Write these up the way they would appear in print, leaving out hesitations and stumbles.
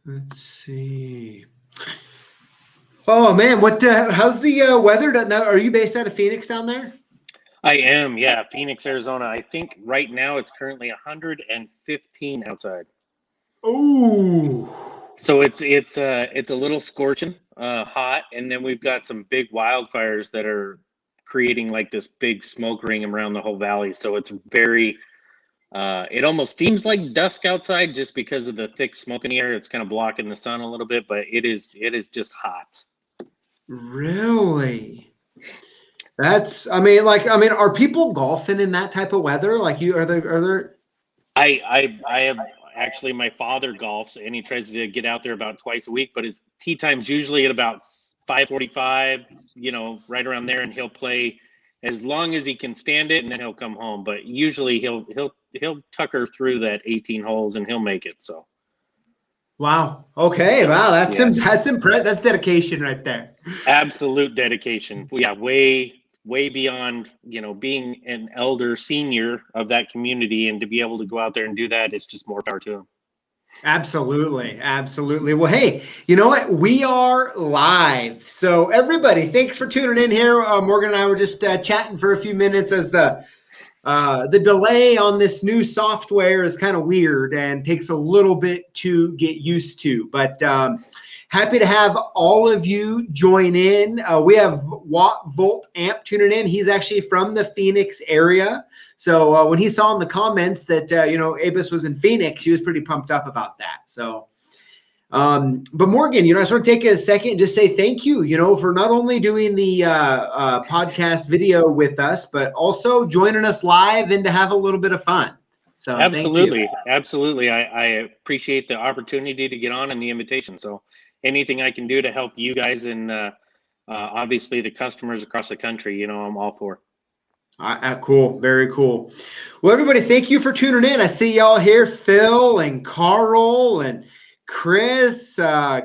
Let's see. Oh man, what? How's the weather now? Are you based out of Phoenix down there? I am, yeah, Phoenix, Arizona. I think right now it's currently 115 outside. Oh, So it's a little scorching, hot, and then we've got some big wildfires that are creating like this big smoke ring around the whole valley. So it's very it almost seems like dusk outside just because of the thick smoke in the air. It's kind of blocking the sun a little bit, but it is just hot. really? I mean, are people golfing in that type of weather? Like you, are there? I have actually my father golfs and he tries to get out there about twice a week, but his tee time's usually at about 5:45, right around there, and he'll play as long as he can stand it, and then he'll come home. But usually he'll tucker through that 18 holes and he'll make it. So Wow. Okay. so Wow. yeah, That's impressive. That's dedication right there. absolute dedication. Yeah, way beyond being an elder senior of that community, and to be able to go out there and do that is just more power to him. Absolutely. Absolutely. Well, hey, you know what? We are live. So, everybody, thanks for tuning in here. Morgan and I were just chatting for a few minutes as the delay on this new software is kind of weird and takes a little bit to get used to. But happy to have all of you join in. We have Watt Volt Amp tuning in. He's actually from the Phoenix area. So when he saw in the comments that, Abus was in Phoenix, he was pretty pumped up about that. So, but Morgan, I just want to take a second and just say thank you, for not only doing the podcast video with us, but also joining us live and to have a little bit of fun. So thank you. Absolutely. I appreciate the opportunity to get on and the invitation. So anything I can do to help you guys and obviously the customers across the country, I'm all for. Cool. Very cool. Well, everybody, thank you for tuning in. I see y'all here, Phil and Carl and Chris,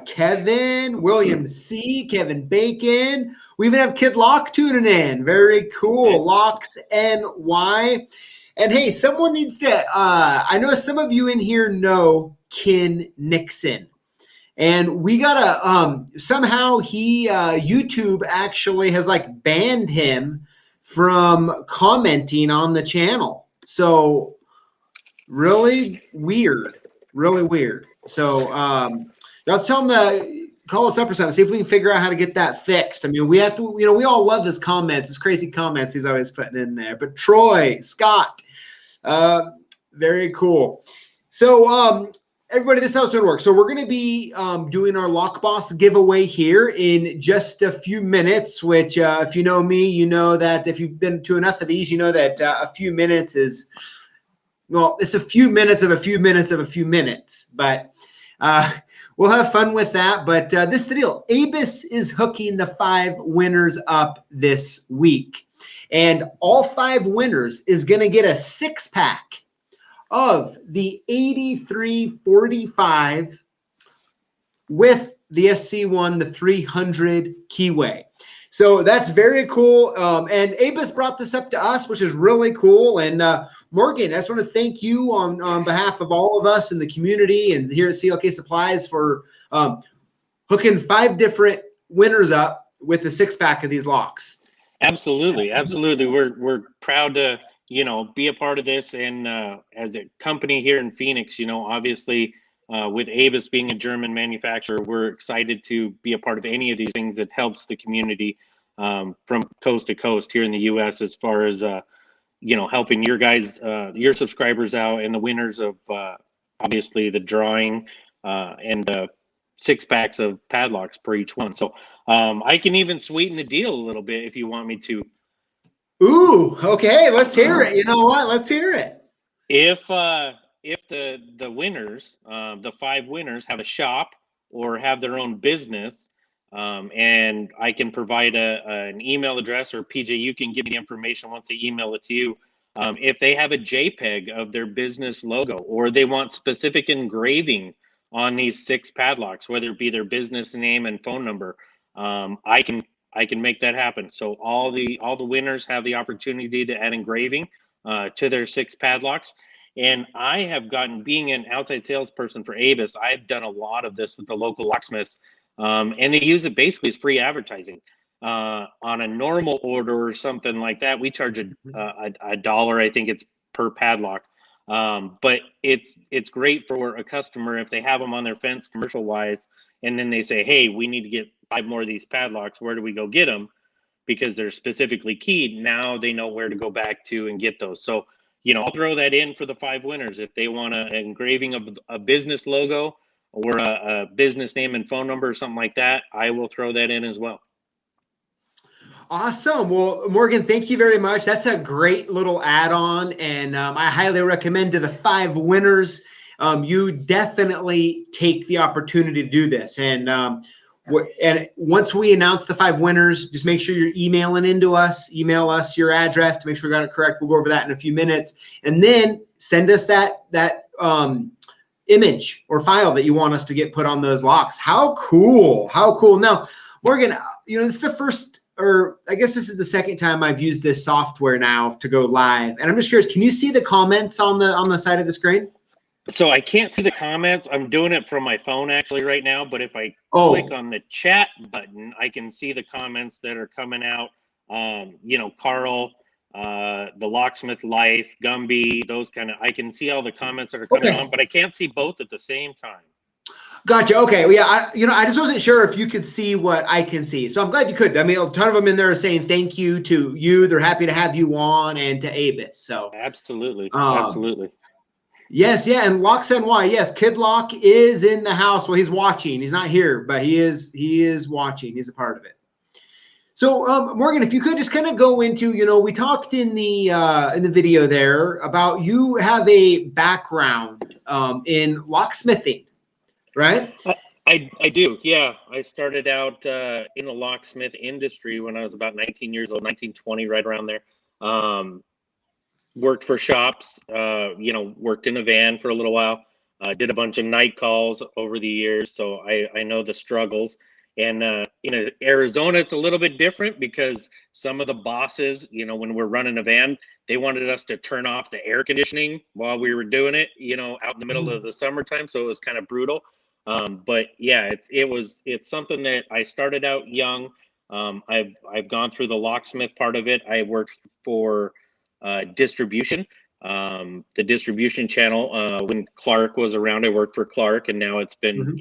Kevin, William C, Kevin Bacon. We even have Kid Lock tuning in. Very cool. Nice. Locks NY. And hey, someone needs to, I know some of you in here know Ken Nixon. And we gotta, somehow YouTube actually has like banned him from commenting on the channel. So really weird. So let's tell him to call us up or something, see if we can figure out how to get that fixed. I mean, we have to, we all love his comments, his crazy comments he's always putting in there. But Troy, Scott, very cool. So everybody, this is how it's going to work. So we're going to be doing our Lock Boss giveaway here in just a few minutes, which if you know me, you know that if you've been to enough of these, you know that a few minutes is, well, it's a few minutes of a few minutes of a few minutes. But we'll have fun with that. But this is the deal. Abus is hooking the 5 winners up this week. And all 5 winners is going to get a 6-pack of the 8345 with the SC1, the 300 keyway. So that's very cool. And Abus brought this up to us, which is really cool. And Morgan, I just want to thank you on behalf of all of us in the community and here at CLK Supplies for hooking 5 different winners up with a 6-pack of these locks. Absolutely. We're proud to be a part of this, and as a company here in Phoenix, obviously with Abus being a German manufacturer, we're excited to be a part of any of these things that helps the community from coast to coast here in the U.S. as far as helping your guys, your subscribers out, and the winners of obviously the drawing and the 6-packs of padlocks per each one. So I can even sweeten the deal a little bit if you want me to. Ooh, okay, let's hear it. You know what? Let's hear it. If the winners, the 5 winners, have a shop or have their own business, and I can provide an email address, or PJ, you can give me the information once they email it to you. If they have a JPEG of their business logo, or they want specific engraving on these 6 padlocks, whether it be their business name and phone number, I can make that happen. So all the winners have the opportunity to add engraving to their 6 padlocks. And I have gotten, being an outside salesperson for Avis, I've done a lot of this with the local locksmiths, and they use it basically as free advertising. On a normal order or something like that, we charge a dollar, I think it's per padlock. But it's great for a customer if they have them on their fence commercial wise, and then they say, hey, we need to get 5 more of these padlocks. Where do we go get them? Because they're specifically keyed. Now they know where to go back to and get those. So, I'll throw that in for the 5 winners. If they want an engraving of a business logo or a business name and phone number or something like that, I will throw that in as well. Awesome. Well, Morgan, thank you very much. That's a great little add-on, and I highly recommend to the 5 winners. You definitely take the opportunity to do this. And once we announce the 5 winners, just make sure you're emailing into us. Email us your address to make sure we got it correct. We'll go over that in a few minutes, and then send us that image or file that you want us to get put on those locks. How cool! How cool! Now, Morgan, this is the first, or I guess this is the second time I've used this software now to go live, and I'm just curious. Can you see the comments on the side of the screen? So I can't see the comments. I'm doing it from my phone actually right now, but if I click on the chat button, I can see the comments that are coming out. Carl, the Locksmith Life, Gumby, those kind of, I can see all the comments that are coming on, but I can't see both at the same time. Gotcha. Okay. Well, yeah. I just wasn't sure if you could see what I can see. So I'm glad you could. I mean, a ton of them in there are saying thank you to you. They're happy to have you on, and to Avis. So absolutely. Absolutely. Yes. Yeah. And Locks NY. Yes. Kid Lock is in the house. Well, he's watching. He's not here, but he is watching. He's a part of it. So, Morgan, if you could just kind of go into, we talked in the video there about you have a background in locksmithing, right? I do. Yeah. I started out in the locksmith industry when I was about 19 years old, 19, 20, right around there. Worked for shops, worked in a van for a little while, did a bunch of night calls over the years. So I know the struggles. And in Arizona, it's a little bit different because some of the bosses, when we're running a van, they wanted us to turn off the air conditioning while we were doing it, out in the middle of the summertime. So it was kind of brutal. But yeah, it's something that I started out young. I've gone through the locksmith part of it. I worked for distribution, the distribution channel. When Clark was around, I worked for Clark, and now it's been,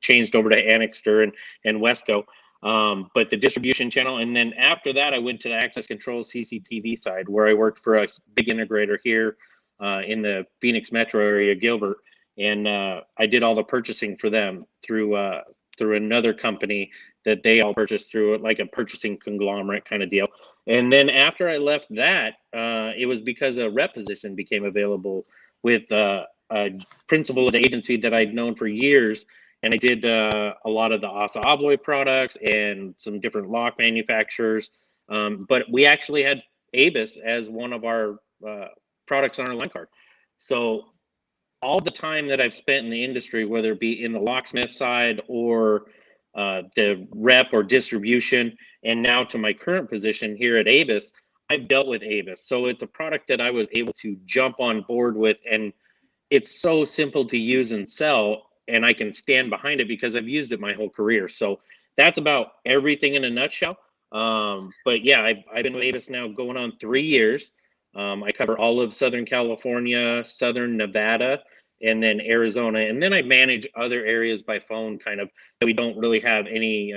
changed over to Annixter and Wesco. But the distribution channel. And then after that, I went to the access control CCTV side, where I worked for a big integrator here in the Phoenix metro area, Gilbert. And I did all the purchasing for them through another company that they all purchased through, like a purchasing conglomerate kind of deal. And then after I left that, it was because a rep position became available with a principal of the agency that I'd known for years. And I did a lot of the ASA Abloy products and some different lock manufacturers. But we actually had Avis as one of our products on our line card. So all the time that I've spent in the industry, whether it be in the locksmith side or the rep or distribution, and now to my current position here at Avis, I've dealt with Avis. So it's a product that I was able to jump on board with, and it's so simple to use and sell, and I can stand behind it because I've used it my whole career. So that's about everything in a nutshell. But yeah, I've been with Avis now going on 3 years. I cover all of Southern California, Southern Nevada, and then Arizona. And then I manage other areas by phone, kind of, that we don't really have any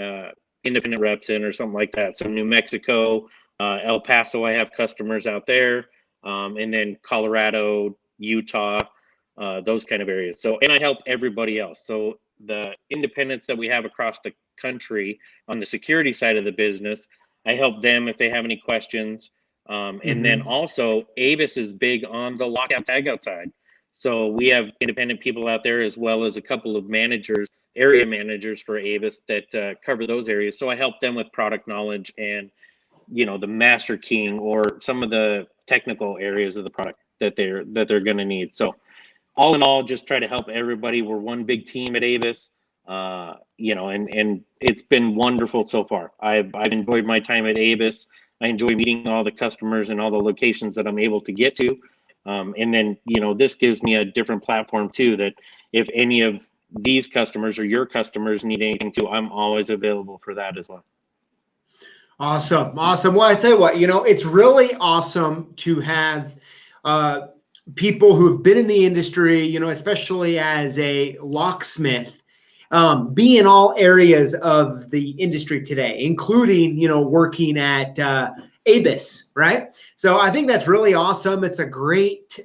independent reps in or something like that. So New Mexico, El Paso, I have customers out there. And then Colorado, Utah, those kind of areas. So, and I help everybody else. So the independents that we have across the country on the security side of the business, I help them if they have any questions. And then also Avis is big on the lockout tagout side. So we have independent people out there, as well as a couple of managers, area managers for Avis that cover those areas. So I help them with product knowledge and, the master keying or some of the technical areas of the product that they're going to need. So all in all, just try to help everybody. We're one big team at Avis, and it's been wonderful so far. I've enjoyed my time at Avis. I enjoy meeting all the customers and all the locations that I'm able to get to. And then, this gives me a different platform too, that if any of these customers or your customers need anything too, I'm always available for that as well. Awesome. Well, I tell you what, it's really awesome to have people who have been in the industry, especially as a locksmith, be in all areas of the industry today, including, working at ABIS, right? So I think that's really awesome. It's a great,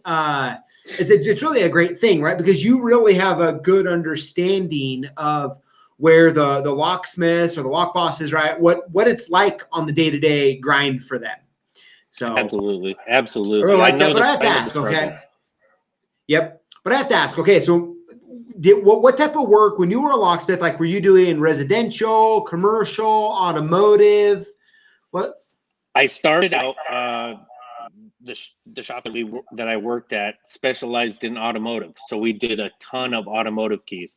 it's really a great thing, right? Because you really have a good understanding of where the locksmiths or the lock bosses, right? What it's like on the day-to-day grind for them. So absolutely. I really like that, but I have to fight and the ask, okay? struggles. Yep. But I have to ask, okay, so what type of work, when you were a locksmith, like were you doing residential, commercial, automotive? What? I started out, the shop that I worked at specialized in automotive. So we did a ton of automotive keys.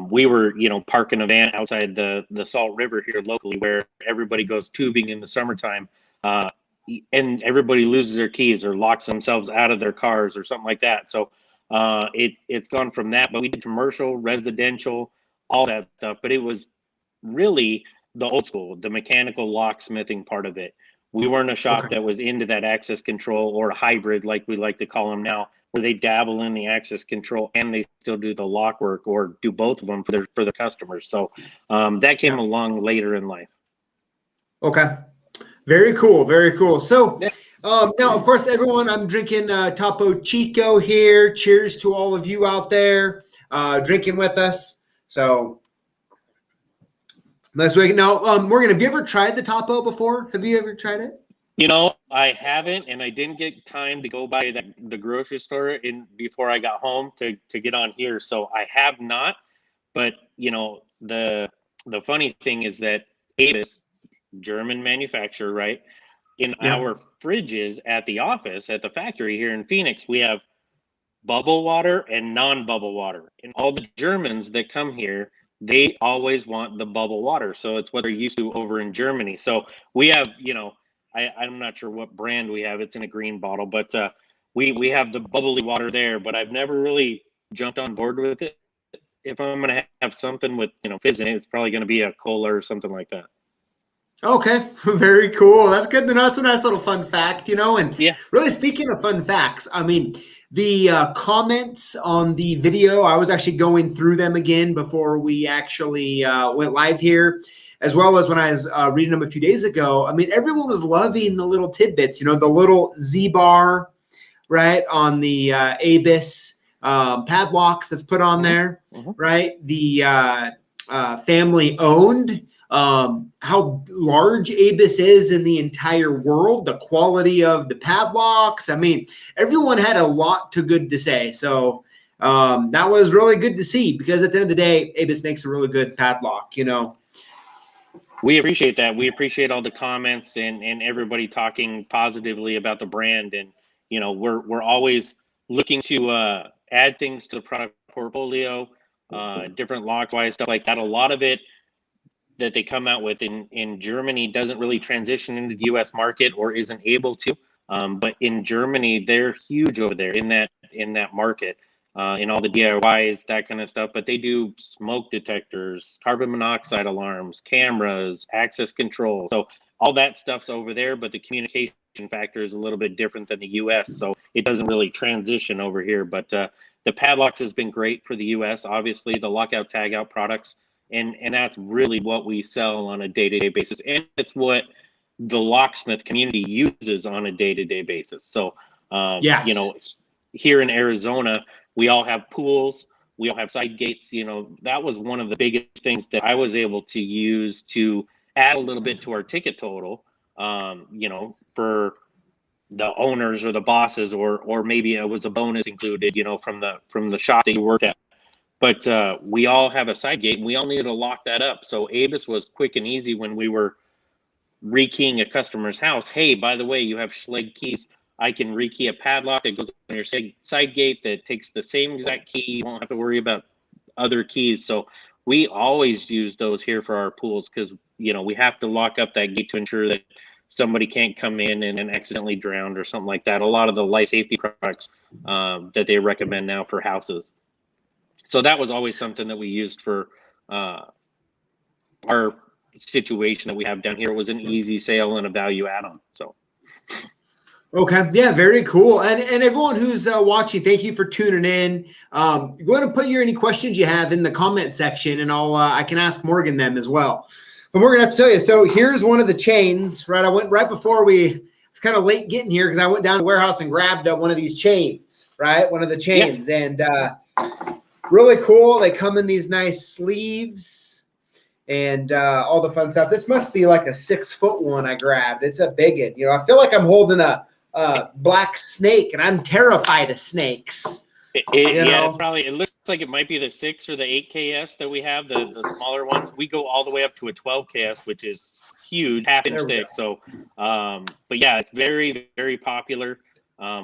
We were, parking a van outside the Salt River here locally, where everybody goes tubing in the summertime, and everybody loses their keys or locks themselves out of their cars or something like that. So it's gone from that, but we did commercial, residential, all that stuff. But it was really the old school, the mechanical locksmithing part of it. We weren't a shop that was into that access control or hybrid, like we like to call them now, where they dabble in the access control and they still do the lock work or do both of them for the customers. So that came along later in life. Okay. Very cool. Very cool. So now, of course, everyone, I'm drinking Topo Chico here. Cheers to all of you out there drinking with us. So let's wait. Now, Morgan, have you ever tried the Topo before? Have you ever tried it? I haven't, and I didn't get time to go by the grocery store before I got home to get on here. So I have not. But the funny thing is that ABIS, German manufacturer, right? In our fridges at the office, at the factory here in Phoenix, we have bubble water and non-bubble water. And all the Germans that come here, they always want the bubble water. So it's what they're used to over in Germany. So we have, I'm not sure what brand we have. It's in a green bottle, but we have the bubbly water there. But I've never really jumped on board with it. If I'm going to have something with, fizz in it, it's probably going to be a cola or something like that. Okay, very cool. That's good to know. That's a nice little fun fact, and really speaking of fun facts, I mean, the comments on the video, I was actually going through them again before we actually went live here, as well as when I was reading them a few days ago. I mean, everyone was loving the little tidbits, the little Z-bar, right, on the ABIS padlocks that's put on there, right? The family owned. How large ABIS is in the entire world, the quality of the padlocks. I mean, everyone had a lot good to say. So that was really good to see, because at the end of the day, ABIS makes a really good padlock, We appreciate that. We appreciate all the comments and everybody talking positively about the brand. And, we're always looking to add things to the product portfolio, different locks-wise, stuff like that. A lot of it that they come out with in Germany doesn't really transition into the U.S. market or isn't able to. But in Germany, they're huge over there in that market, in all the DIYs, that kind of stuff. But they do smoke detectors, carbon monoxide alarms, cameras, access control. So all that stuff's over there, but the communication factor is a little bit different than the U.S. So it doesn't really transition over here. But the padlocks has been great for the U.S. Obviously, the lockout tagout products. And that's really what we sell on a day-to-day basis. And it's what the locksmith community uses on a day-to-day basis. So, here in Arizona, we all have pools. We all have side gates. That was one of the biggest things that I was able to use to add a little bit to our ticket total, for the owners or the bosses, or maybe it was a bonus included, from the shop that you work at. But we all have a side gate, and we all needed to lock that up. So ABIS was quick and easy when we were rekeying a customer's house. Hey, by the way, you have Schlage keys. I can rekey a padlock that goes on your side gate that takes the same exact key. You won't have to worry about other keys. So we always use those here for our pools, because we have to lock up that gate to ensure that somebody can't come in and accidentally drowned or something like that. A lot of the life safety products that they recommend now for houses. So that was always something that we used for our situation that we have down here. It was an easy sale and a value add-on. So. Okay. Yeah, very cool. And everyone who's watching, thank you for tuning in. Go ahead and put any questions you have in the comment section, and I can ask Morgan them as well. But Morgan, I have to tell you, so here's one of the chains, right? I went right before it's kind of late getting here because I went down to the warehouse and grabbed one of these chains, right? One of the chains. Yeah. And really cool. They come in these nice sleeves and all the fun stuff. This must be like a 6-foot one I grabbed. It's a big one. You know, I feel like I'm holding a black snake, and I'm terrified of snakes. Yeah, it's probably. It looks like it might be the 6 or the 8 KS that we have, the smaller ones. We go all the way up to a 12 KS, which is huge, half-inch thick. So, but yeah, it's very, very popular.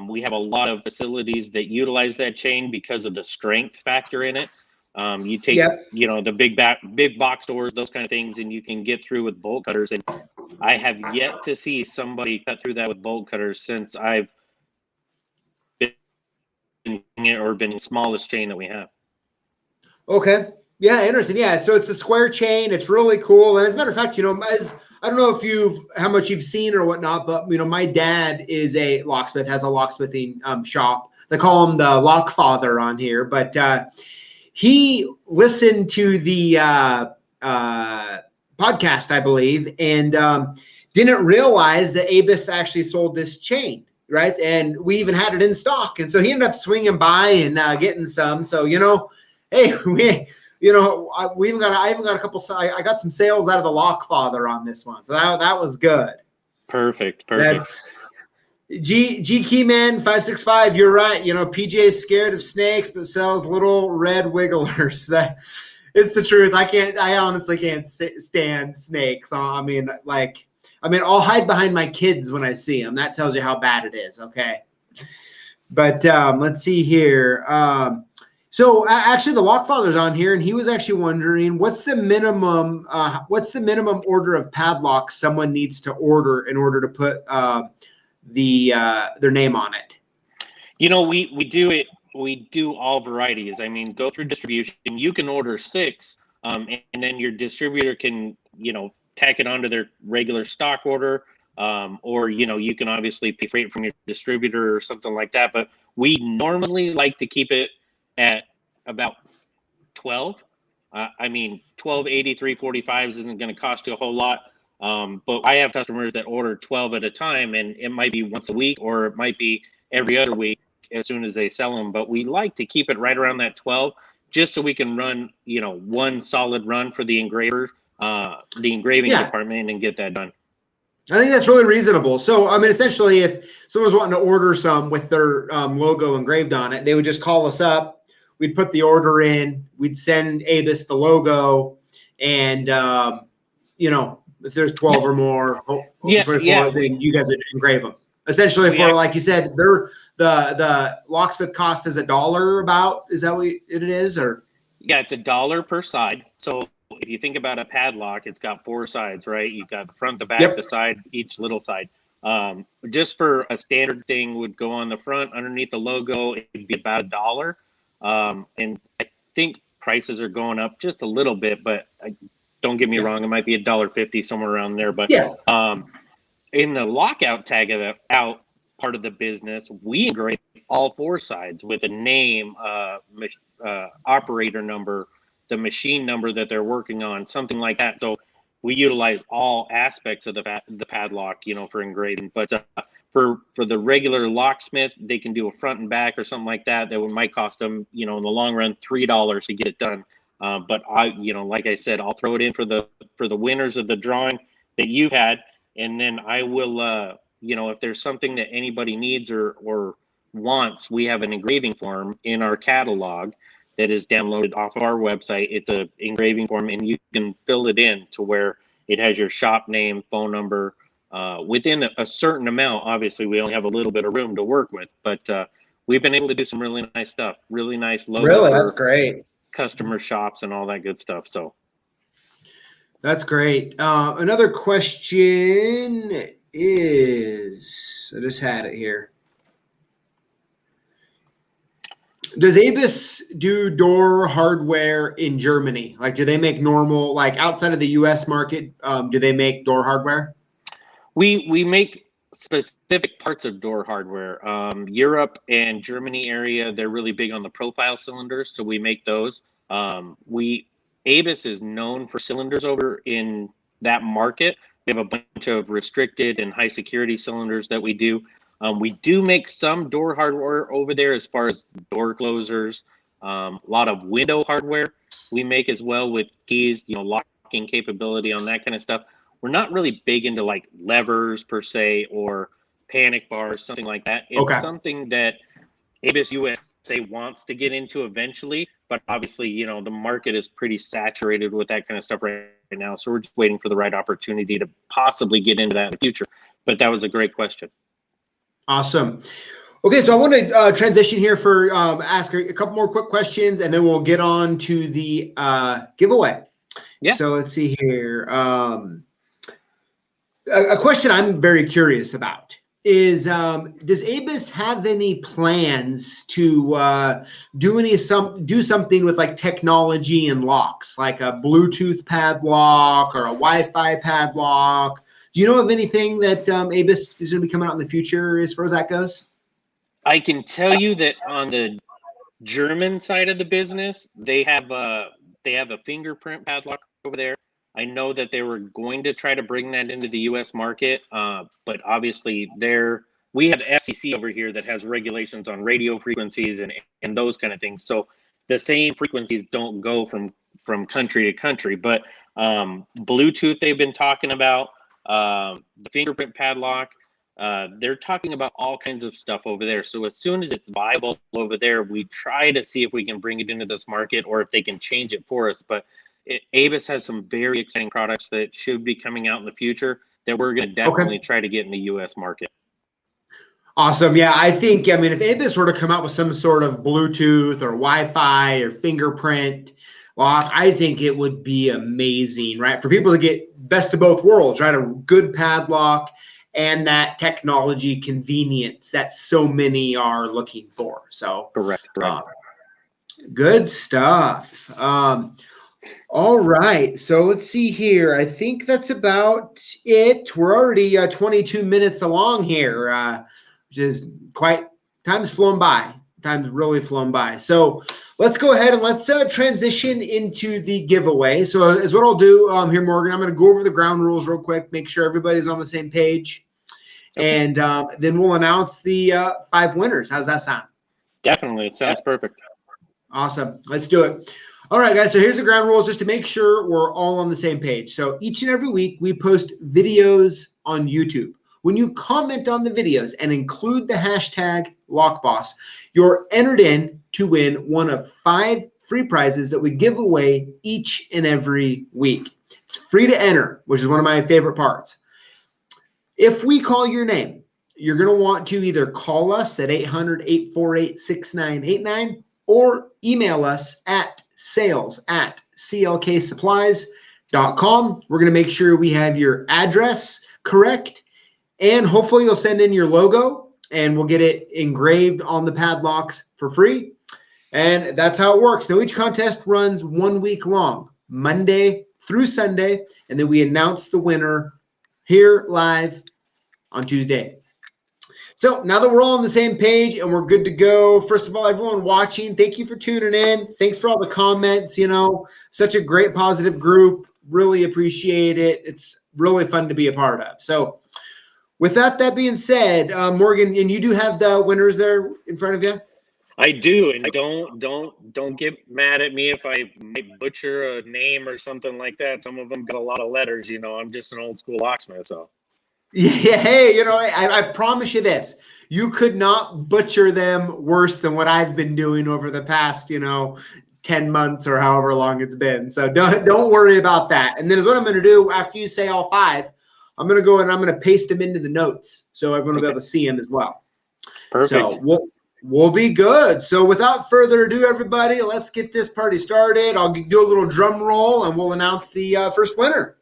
We have a lot of facilities that utilize that chain because of the strength factor in it. You take, you know, the big box stores, those kind of things, and you can get through with bolt cutters. And I have yet to see somebody cut through that with bolt cutters since I've been the smallest chain that we have. Okay. Yeah, interesting. Yeah, so it's a square chain. It's really cool. And as a matter of fact, you know, I don't know how much you've seen or whatnot, but you know, my dad is a locksmith, has a locksmithing shop. They call him the Lockfather on here, but he listened to the podcast, I believe, and didn't realize that Abus actually sold this chain, right? And we even had it in stock. And so he ended up swinging by and getting some. So, you know, hey, I even got a couple, I got some sales out of the Lockfather on this one. So that was good. Perfect. That's G Keyman 565. You're right. You know, PJ is scared of snakes, but sells little red wigglers. That it's the truth. I honestly can't stand snakes. I mean, I'll hide behind my kids when I see them. That tells you how bad it is. Okay. But let's see here. So actually the Lockfather's on here, and he was actually wondering what's the minimum order of padlocks someone needs to order in order to put their name on it. You know, we do all varieties. I mean, go through distribution. You can order 6, and then your distributor can, you know, tack it onto their regular stock order, or, you know, you can obviously pay freight from your distributor or something like that. But we normally like to keep it at about 12. I mean, 12 8345s isn't going to cost you a whole lot. But I have customers that order 12 at a time, and it might be once a week or it might be every other week as soon as they sell them. But we like to keep it right around that 12 just so we can run, you know, one solid run for the engraver, the engraving department, and get that done. I think that's really reasonable. So, I mean, essentially, if someone's wanting to order some with their logo engraved on it, they would just call us up. We'd put the order in. We'd send Abus the logo, and you know, if there's 12 or more, then you guys would engrave them. Essentially, like you said, the locksmith cost is $1 about. Is that what it is, or? Yeah, it's $1 per side. So if you think about a padlock, it's got 4 sides, right? You've got the front, the back, the side, each little side. Just for a standard thing would go on the front underneath the logo, it'd be about $1. And I think prices are going up just a little bit, but don't get me wrong, it might be $1.50 somewhere around there. But in the lockout tag out part of the business, we engrave all 4 sides with a name, operator number, the machine number that they're working on, something like that. So we utilize all aspects of the padlock, you know, for engraving. But for the regular locksmith, they can do a front and back or something like that. That might cost them, you know, in the long run, $3 to get it done. But you know, like I said, I'll throw it in for the winners of the drawing that you've had, and then I will, you know, if there's something that anybody needs or wants, we have an engraving form in our catalog that is downloaded off of our website. It's a engraving form, and you can fill it in to where it has your shop name, phone number, within a certain amount. Obviously, we only have a little bit of room to work with, but we've been able to do some really nice stuff, really nice logos. Really, that's great. Customer shops and all that good stuff. So that's great. Another question. is, I just had it here. Does Abus do door hardware in Germany? Like, do they make normal, like outside of the U.S. market, do they make door hardware? We make specific parts of door hardware. Europe and Germany area, they're really big on the profile cylinders, so we make those. Abus is known for cylinders over in that market. We have a bunch of restricted and high security cylinders that we do. We do make some door hardware over there as far as door closers, a lot of window hardware we make as well with keys, locking capability on that kind of stuff. We're not really big into like levers per se or panic bars, something like that. It's something that Abus USA wants to get into eventually, but obviously, the market is pretty saturated with that kind of stuff right now. So we're just waiting for the right opportunity to possibly get into that in the future. But that was a great question. Awesome. Okay, so I want to transition here for ask a couple more quick questions, and then we'll get on to the giveaway. Yeah. So let's see here. A question I'm very curious about is, does Abus have any plans to do something with like technology and locks, like a Bluetooth padlock or a Wi-Fi padlock? Do you know of anything that Abus is going to be coming out in the future as far as that goes? I can tell you that on the German side of the business, they have a fingerprint padlock over there. I know that they were going to try to bring that into the U.S. market, but obviously we have FCC over here that has regulations on radio frequencies and those kind of things. So the same frequencies don't go from country to country. But Bluetooth they've been talking about, the fingerprint padlock. They're talking about all kinds of stuff over there. So as soon as it's viable over there, we try to see if we can bring it into this market or if they can change it for us. But Abus has some very exciting products that should be coming out in the future that we're going to definitely try to get in the U.S. market. Awesome. Yeah, I think, if Abus were to come out with some sort of Bluetooth or Wi-Fi or fingerprint lock, I think it would be amazing, right? For people to get best of both worlds, right? A good padlock and that technology convenience that so many are looking for. So correct. Good stuff. All right, so let's see here. I think that's about it. We're already 22 minutes along here, which is time's flown by. Time's really flown by. So let's go ahead and let's transition into the giveaway. So as what I'll do here, Morgan, I'm going to go over the ground rules real quick, make sure everybody's on the same page, and then we'll announce the 5 winners. How's that sound? Definitely, it sounds perfect. Awesome. Let's do it. All right, guys, so here's the ground rules just to make sure we're all on the same page. So each and every week, we post videos on YouTube. When you comment on the videos and include the hashtag LockBoss, you're entered in to win one of 5 free prizes that we give away each and every week. It's free to enter, which is one of my favorite parts. If we call your name, you're going to want to either call us at 800-848-6989 or email us at sales@clksupplies.com. We're going to make sure we have your address correct, and hopefully you'll send in your logo and we'll get it engraved on the padlocks for free. And that's how it works. Now, each contest runs 1 week long, Monday through Sunday, and then we announce the winner here live on Tuesday. So now that we're all on the same page and we're good to go, first of all, everyone watching, thank you for tuning in. Thanks for all the comments. Such a great positive group. Really appreciate it. It's really fun to be a part of. So with that being said, Morgan, and you do have the winners there in front of you? I do, and don't get mad at me if I might butcher a name or something like that. Some of them got a lot of letters. I'm just an old school locksmith, so. Yeah, hey, I promise you this. You could not butcher them worse than what I've been doing over the past, 10 months or however long it's been. So don't worry about that. And then is what I'm going to do after you say all 5, I'm going to go and I'm going to paste them into the notes so everyone will be able to see them as well. Perfect. So we'll be good. So without further ado, everybody, let's get this party started. I'll do a little drum roll and we'll announce the first winner.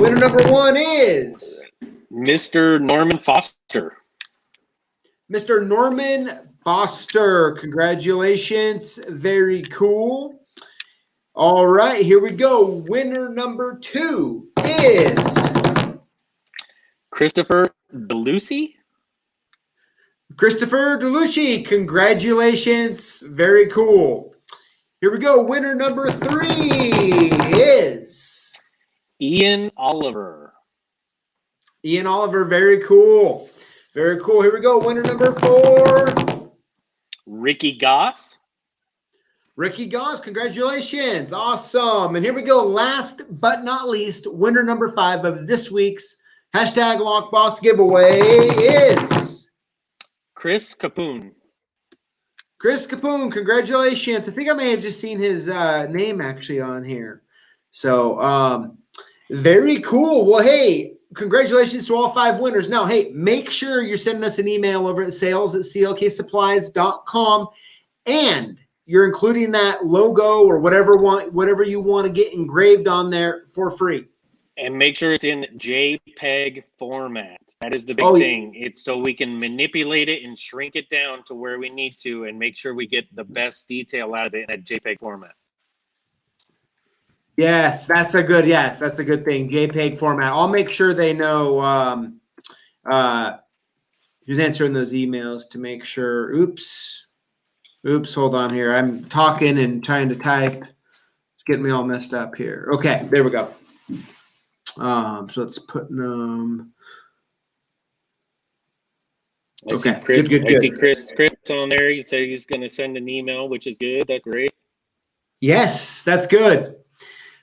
winner number 1 is Mr. Norman Foster. Mr. Norman Foster. Congratulations. Very cool. All right, here we go. Winner number 2 is Christopher DeLucy. Christopher DeLucci. Congratulations. Very cool. Here we go. Winner number 3 is Ian Oliver. Ian Oliver. Very cool. Very cool. Here we go. Winner number 4. Ricky Goss. Ricky Goss. Congratulations. Awesome. And here we go. Last but not least, winner number 5 of this week's hashtag LockBoss giveaway is Chris Capoon. Chris Capoon. Congratulations. I think I may have just seen his name actually on here. So very cool. Well, hey, congratulations to all 5 winners. Now, hey, make sure you're sending us an email over at sales@clksupplies.com, and you're including that logo or whatever you want to get engraved on there for free. And make sure it's in JPEG format. That is the big Oh, thing. It's so we can manipulate it and shrink it down to where we need to and make sure we get the best detail out of it in a JPEG format. Yes, that's a good thing. JPEG format. I'll make sure they know who's answering those emails to make sure. Oops, hold on here. I'm talking and trying to type. It's getting me all messed up here. Okay, there we go. So let's put them. I Okay, see Chris. good. I see Chris on there. He said he's going to send an email, which is good. That's great. Yes, that's good.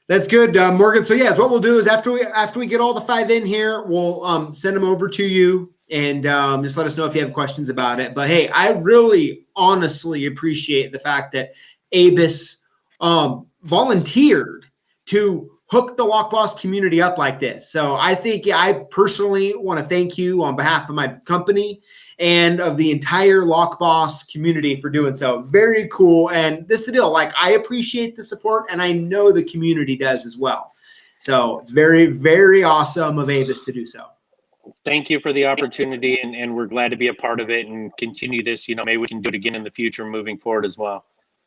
That's good, Morgan. So yes, what we'll do is after we get all the 5 in here, we'll send them over to you and just let us know if you have questions about it. But hey, I really honestly appreciate the fact that Abus volunteered to hook the LockBoss community up like this. So I think I personally want to thank you on behalf of my company and of the entire LockBoss community for doing so. Very cool. And this is the deal. Like, I appreciate the support, and I know the community does as well. So it's very, very awesome of Abus to do so. Thank you for the opportunity, and we're glad to be a part of it and continue this. Maybe we can do it again in the future moving forward as well.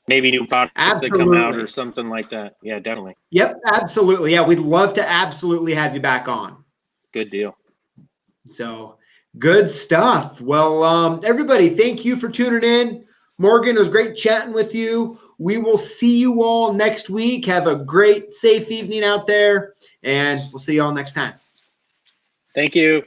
Maybe new products that come out or something like that. Yeah, definitely. Yep, absolutely. Yeah, we'd love to absolutely have you back on. Good deal. So good stuff. Well, everybody, thank you for tuning in. Morgan, it was great chatting with you. We will see you all next week. Have a great, safe evening out there, and we'll see you all next time. Thank you.